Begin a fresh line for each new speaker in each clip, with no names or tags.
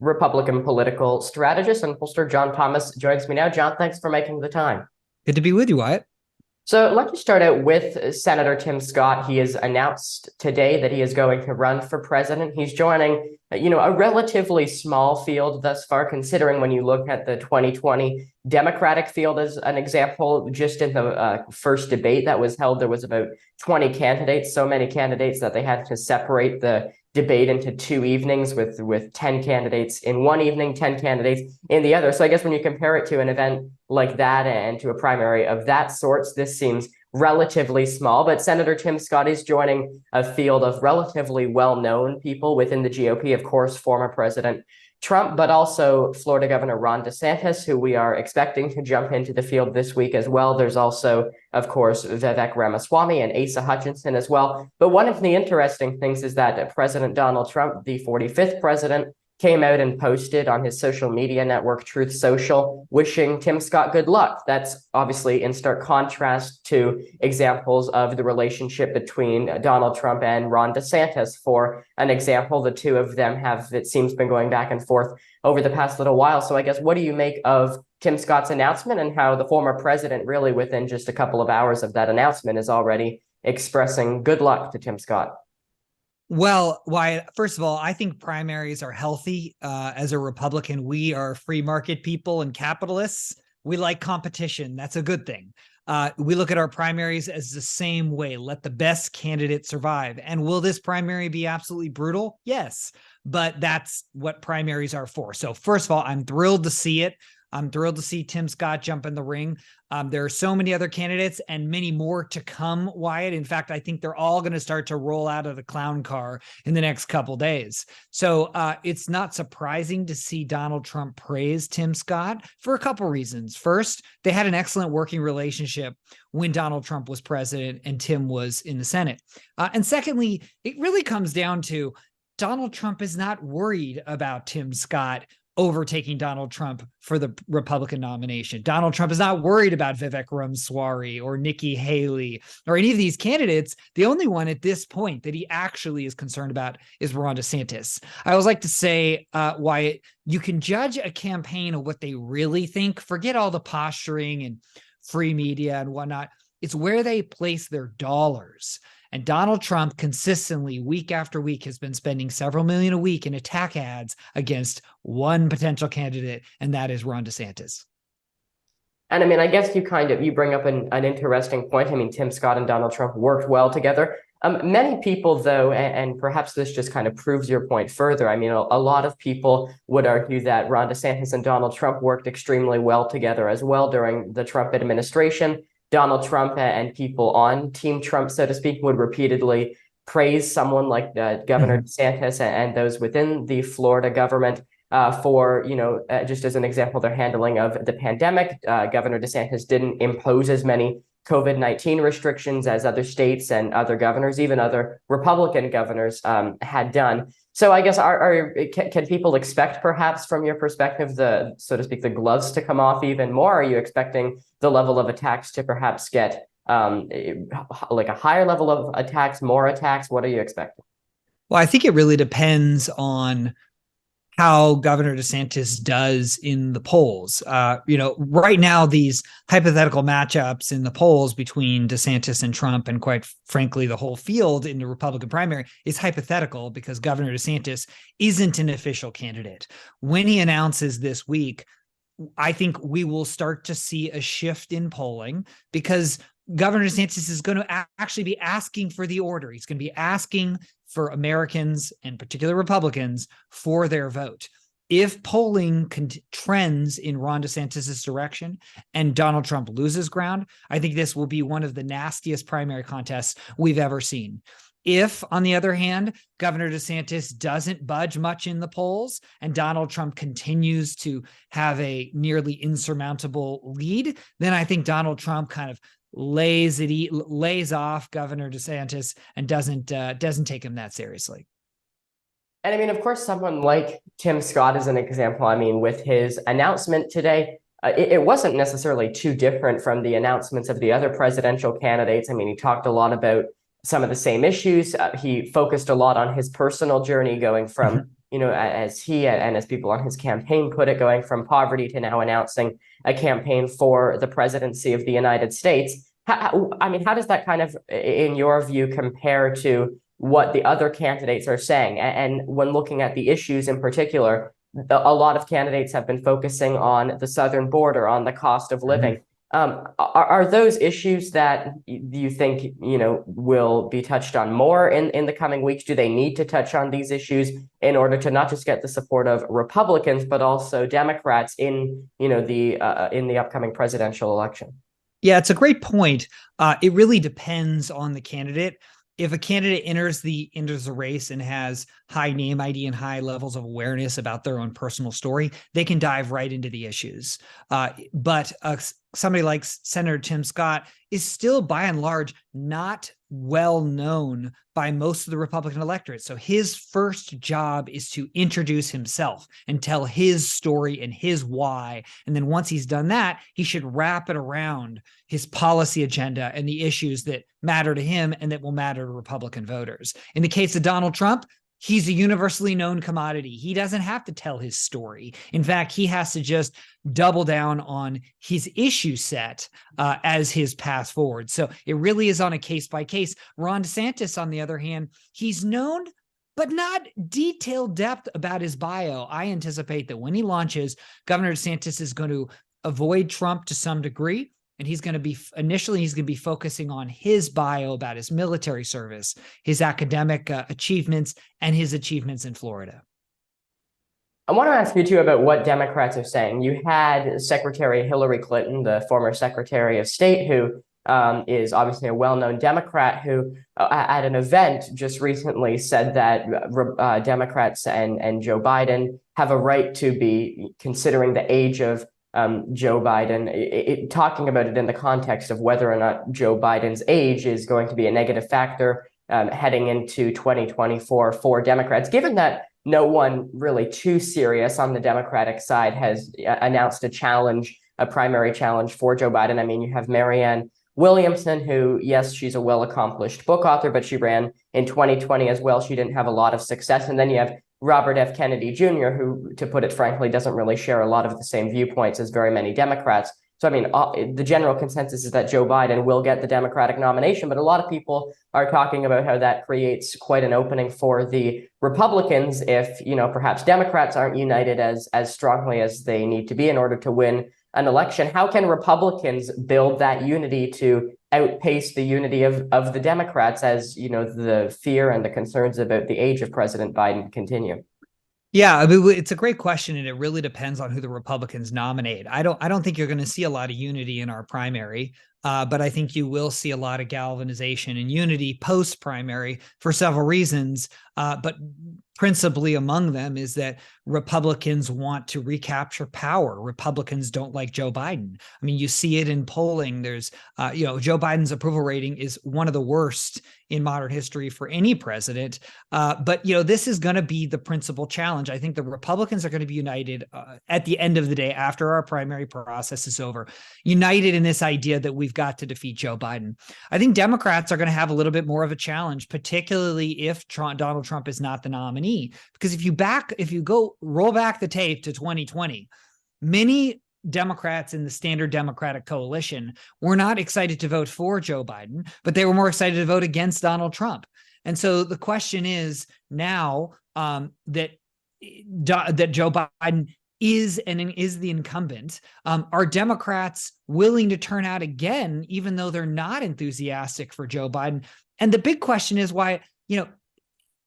Republican political strategist and pollster John Thomas joins me now. John, thanks for making the time.
Good to be with you, Wyatt.
So let's just start out with Senator Tim Scott. He has announced today that he is going to run for president. He's joining, a relatively small field thus far, considering when you look at the 2020 Democratic field as an example. Just in the first debate that was held, there was about 20 candidates, so many candidates that they had to separate the debate into two evenings with 10 candidates in one evening, 10 candidates in the other. So I guess when you compare it to an event like that and to a primary of that sorts, this seems relatively small. But Senator Tim Scott is joining a field of relatively well-known people within the GOP, of course, former President Trump, but also Florida Governor Ron DeSantis, who we are expecting to jump into the field this week as well. There's also, of course, Vivek Ramaswamy and Asa Hutchinson as well. But one of the interesting things is that President Donald Trump, the 45th president, came out and posted on his social media network, Truth Social, wishing Tim Scott good luck. That's obviously in stark contrast to examples of the relationship between Donald Trump and Ron DeSantis. For an example, the two of them have, it seems, been going back and forth over the past little while. So I guess, what do you make of Tim Scott's announcement and how the former president, really within just a couple of hours of that announcement, is already expressing good luck to Tim Scott?
Well, Wyatt, first of all, I think primaries are healthy. As a Republican, we are free market people and capitalists. We like competition. That's a good thing. We look at our primaries as the same way. Let the best candidate survive. And will this primary be absolutely brutal? Yes, but that's what primaries are for. So first of all, I'm thrilled to see it. I'm thrilled to see Tim Scott jump in the ring. There are so many other candidates and many more to come, Wyatt. In fact, I think they're all going to start to roll out of the clown car in the next couple days. So it's not surprising to see Donald Trump praise Tim Scott for a couple reasons. First, they had an excellent working relationship when Donald Trump was president and Tim was in the Senate. And secondly, it really comes down to Donald Trump is not worried about Tim Scott overtaking Donald Trump for the Republican nomination. Donald Trump is not worried about Vivek Ramaswamy or Nikki Haley or any of these candidates. The only one at this point that he actually is concerned about is Ron DeSantis. I always like to say, Wyatt, you can judge a campaign of what they really think. Forget all the posturing and free media and whatnot. It's where they place their dollars. And Donald Trump consistently, week after week, has been spending several million a week in attack ads against one potential candidate, and that is Ron DeSantis.
And I mean, I guess you bring up an interesting point. I mean, Tim Scott and Donald Trump worked well together. Many people, though, and perhaps this just kind of proves your point further. I mean, a lot of people would argue that Ron DeSantis and Donald Trump worked extremely well together as well during the Trump administration. Donald Trump and people on Team Trump, so to speak, would repeatedly praise someone like Governor DeSantis and those within the Florida government for, just as an example, their handling of the pandemic. Governor DeSantis didn't impose as many COVID-19 restrictions as other states and other governors, even other Republican governors, had done. So I guess can people expect, perhaps from your perspective, the, so to speak, the gloves to come off even more? Are you expecting the level of attacks to perhaps get like a higher level of attacks, more attacks? What are you expecting?
Well, I think it really depends on how Governor DeSantis does in the polls. Right now, these hypothetical matchups in the polls between DeSantis and Trump, and quite frankly, the whole field in the Republican primary, is hypothetical because Governor DeSantis isn't an official candidate. When he announces this week, I think we will start to see a shift in polling because Governor DeSantis is going to actually be asking for the order. He's going to be asking for Americans, and particularly Republicans, for their vote. If polling trends in Ron DeSantis' direction and Donald Trump loses ground, I think this will be one of the nastiest primary contests we've ever seen. If, on the other hand, Governor DeSantis doesn't budge much in the polls and Donald Trump continues to have a nearly insurmountable lead, then I think Donald Trump kind of lays off Governor DeSantis and doesn't take him that seriously.
And I mean, of course, someone like Tim Scott is an example. I mean, with his announcement today, it wasn't necessarily too different from the announcements of the other presidential candidates. I mean, he talked a lot about some of the same issues. He focused a lot on his personal journey going from as he and as people on his campaign put it, going from poverty to now announcing a campaign for the presidency of the United States. How does that kind of, in your view, compare to what the other candidates are saying? And when looking at the issues in particular, a lot of candidates have been focusing on the southern border, on the cost of living. Are those issues that you think, will be touched on more in the coming weeks? Do they need to touch on these issues in order to not just get the support of Republicans, but also Democrats in, in the upcoming presidential election?
Yeah, it's a great point. It really depends on the candidate. If a candidate enters the race and has high name ID and high levels of awareness about their own personal story, they can dive right into the issues. But somebody like Senator Tim Scott is still, by and large, not well known by most of the Republican electorate. So his first job is to introduce himself and tell his story and his why. And then once he's done that, he should wrap it around his policy agenda and the issues that matter to him and that will matter to Republican voters. In the case of Donald Trump, he's a universally known commodity. He doesn't have to tell his story. In fact, he has to just double down on his issue set as his path forward. So it really is on a case by case. Ron DeSantis, on the other hand, he's known, but not detailed depth about his bio. I anticipate that when he launches, Governor DeSantis is going to avoid Trump to some degree. And he's going to be focusing on his bio about his military service, his academic achievements, and his achievements in Florida.
I want to ask you too about what Democrats are saying. You had Secretary Hillary Clinton, the former Secretary of State, who is obviously a well-known Democrat, who at an event just recently said that Democrats and Joe Biden have a right to be considering the age of Joe Biden, talking about it in the context of whether or not Joe Biden's age is going to be a negative factor heading into 2024 for Democrats, given that no one really too serious on the Democratic side has announced a primary challenge for Joe Biden. I mean, you have Marianne Williamson, who, yes, she's a well-accomplished book author, but she ran in 2020 as well. She didn't have a lot of success. And then you have Robert F. Kennedy Jr., who, to put it frankly, doesn't really share a lot of the same viewpoints as very many Democrats. So, I mean, the general consensus is that Joe Biden will get the Democratic nomination, but a lot of people are talking about how that creates quite an opening for the Republicans if, perhaps Democrats aren't united as strongly as they need to be in order to win an election. How can Republicans build that unity to outpace the unity of the Democrats as, the fear and the concerns about the age of President Biden continue?
Yeah, I mean, it's a great question, and it really depends on who the Republicans nominate. I don't think you're going to see a lot of unity in our primary, but I think you will see a lot of galvanization and unity post-primary for several reasons. But principally among them is that Republicans want to recapture power. Republicans don't like Joe Biden. I mean, you see it in polling. There's, Joe Biden's approval rating is one of the worst in modern history for any president. But this is going to be the principal challenge. I think the Republicans are going to be united at the end of the day, after our primary process is over, united in this idea that we've got to defeat Joe Biden. I think Democrats are going to have a little bit more of a challenge, particularly if Donald Trump is not the nominee, because if you go roll back the tape to 2020, many Democrats in the standard Democratic coalition were not excited to vote for Joe Biden, but they were more excited to vote against Donald Trump. And so the question is now that Joe Biden is the incumbent, are Democrats willing to turn out again, even though they're not enthusiastic for Joe Biden? And the big question is why,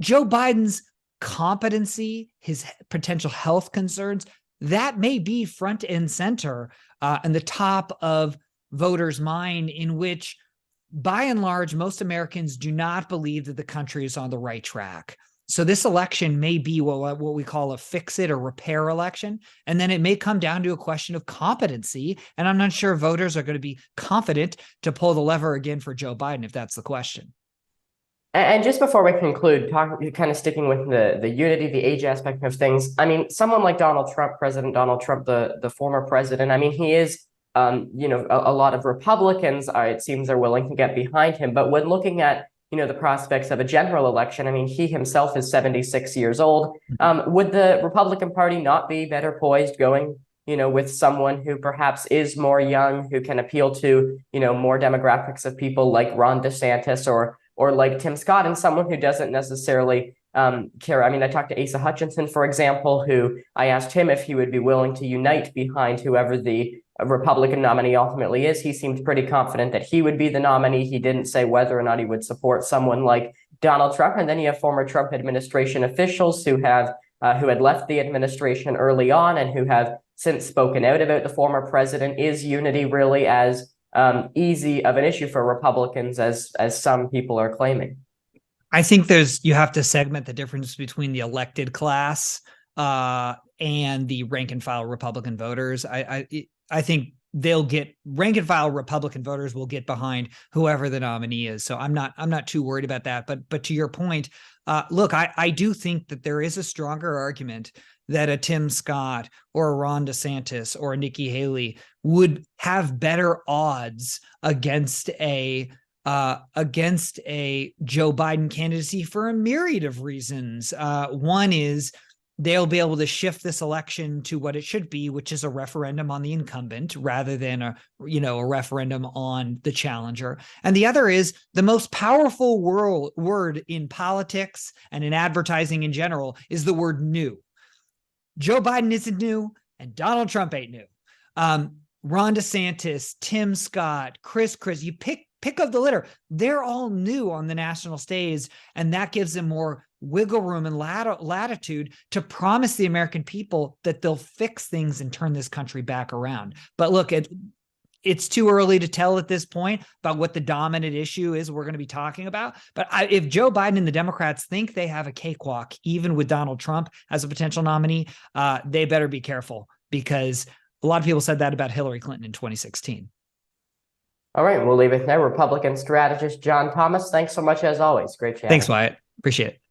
Joe Biden's competency, his potential health concerns, that may be front and center and the top of voters' mind, in which, by and large, most Americans do not believe that the country is on the right track. So this election may be what we call a fix-it or repair election, and then it may come down to a question of competency, and I'm not sure voters are going to be confident to pull the lever again for Joe Biden, if that's the question.
And just before we conclude, kind of sticking with the unity, the age aspect of things, I mean, someone like Donald Trump, President Donald Trump, the former president, I mean, he is, a lot of Republicans, it seems, are willing to get behind him. But when looking at the prospects of a general election. I mean, he himself is 76 years old. Would the Republican Party not be better poised going, with someone who perhaps is more young, who can appeal to, more demographics of people like Ron DeSantis or like Tim Scott, and someone who doesn't necessarily care? I mean, I talked to Asa Hutchinson, for example, who I asked him if he would be willing to unite behind whoever the Republican nominee ultimately is. He seemed pretty confident that he would be the nominee. He didn't say whether or not he would support someone like Donald Trump. And then you have former Trump administration officials who had left the administration early on and who have since spoken out about the former president. Is unity really as easy of an issue for Republicans as some people are claiming?
I think you have to segment the difference between the elected class and the rank and file Republican voters. I think rank and file Republican voters will get behind whoever the nominee is. So I'm not too worried about that. But to your point, look, I do think that there is a stronger argument that a Tim Scott or a Ron DeSantis or a Nikki Haley would have better odds against a Joe Biden candidacy for a myriad of reasons. One is they'll be able to shift this election to what it should be, which is a referendum on the incumbent rather than a referendum on the challenger. And the other is the most powerful word in politics and in advertising in general is the word new. Joe Biden isn't new and Donald Trump ain't new. Ron DeSantis, Tim Scott, Chris, you pick of the litter. They're all new on the national stage, and that gives them more wiggle room and latitude to promise the American people that they'll fix things and turn this country back around. But look, it's too early to tell at this point about what the dominant issue is we're going to be talking about. But if Joe Biden and the Democrats think they have a cakewalk, even with Donald Trump as a potential nominee, they better be careful, because a lot of people said that about Hillary Clinton in 2016.
All right, we'll leave it there. Republican strategist John Thomas, thanks so much as always. Great chat.
Thanks, Wyatt. Appreciate it.